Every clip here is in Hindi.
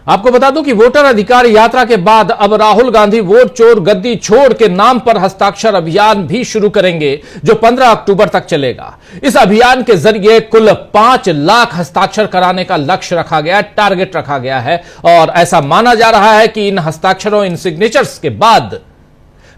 आपको बता दूं कि वोटर अधिकार यात्रा के बाद अब राहुल गांधी वोट चोर गद्दी छोड़ के नाम पर हस्ताक्षर अभियान भी शुरू करेंगे, जो 15 अक्टूबर तक चलेगा। इस अभियान के जरिए कुल 5 लाख हस्ताक्षर कराने का लक्ष्य रखा गया है, टारगेट रखा गया है। और ऐसा माना जा रहा है कि इन हस्ताक्षरों, इन सिग्नेचर्स के बाद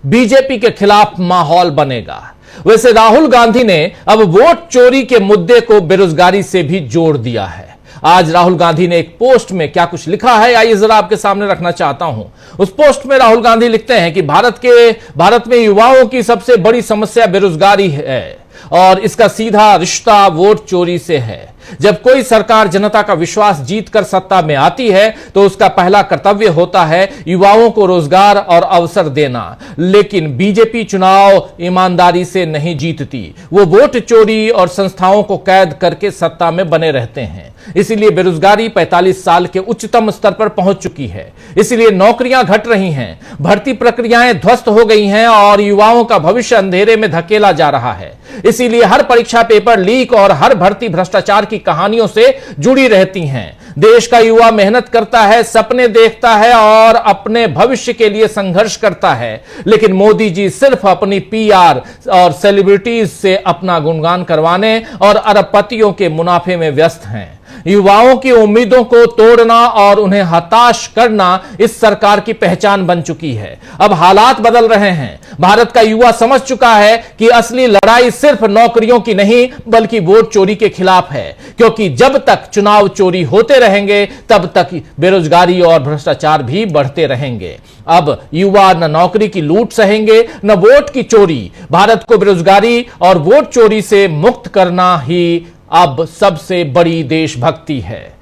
बीजेपी के खिलाफ माहौल बनेगा। वैसे राहुल गांधी ने अब वोट चोरी के मुद्दे को बेरोजगारी से भी जोड़ दिया है। आज राहुल गांधी ने एक पोस्ट में क्या कुछ लिखा है, आइए जरा आपके सामने रखना चाहता हूं। उस पोस्ट में राहुल गांधी लिखते हैं कि भारत में युवाओं की सबसे बड़ी समस्या बेरोजगारी है और इसका सीधा रिश्ता वोट चोरी से है। जब कोई सरकार जनता का विश्वास जीतकर सत्ता में आती है तो उसका पहला कर्तव्य होता है युवाओं को रोजगार और अवसर देना। लेकिन बीजेपी चुनाव ईमानदारी से नहीं जीतती, वो वोट चोरी और संस्थाओं को कैद करके सत्ता में बने रहते हैं। इसीलिए बेरोजगारी 45 साल के उच्चतम स्तर पर पहुंच चुकी है। इसीलिए नौकरियां घट रही हैं, भर्ती प्रक्रियाएं ध्वस्त हो गई हैं और युवाओं का भविष्य अंधेरे में धकेला जा रहा है। इसीलिए हर परीक्षा पेपर लीक और हर भर्ती भ्रष्टाचार की कहानियों से जुड़ी रहती हैं। देश का युवा मेहनत करता है, सपने देखता है और अपने भविष्य के लिए संघर्ष करता है, लेकिन मोदी जी सिर्फ अपनी पीआर और सेलिब्रिटीज से अपना गुणगान करवाने और अरबपतियों के मुनाफे में व्यस्त हैं। युवाओं की उम्मीदों को तोड़ना और उन्हें हताश करना इस सरकार की पहचान बन चुकी है। अब हालात बदल रहे हैं। भारत का युवा समझ चुका है कि असली लड़ाई सिर्फ नौकरियों की नहीं बल्कि वोट चोरी के खिलाफ है, क्योंकि जब तक चुनाव चोरी होते रहेंगे तब तक बेरोजगारी और भ्रष्टाचार भी बढ़ते रहेंगे। अब युवा न नौकरी की लूट सहेंगे न वोट की चोरी। भारत को बेरोजगारी और वोट चोरी से मुक्त करना ही अब सबसे बड़ी देशभक्ति है।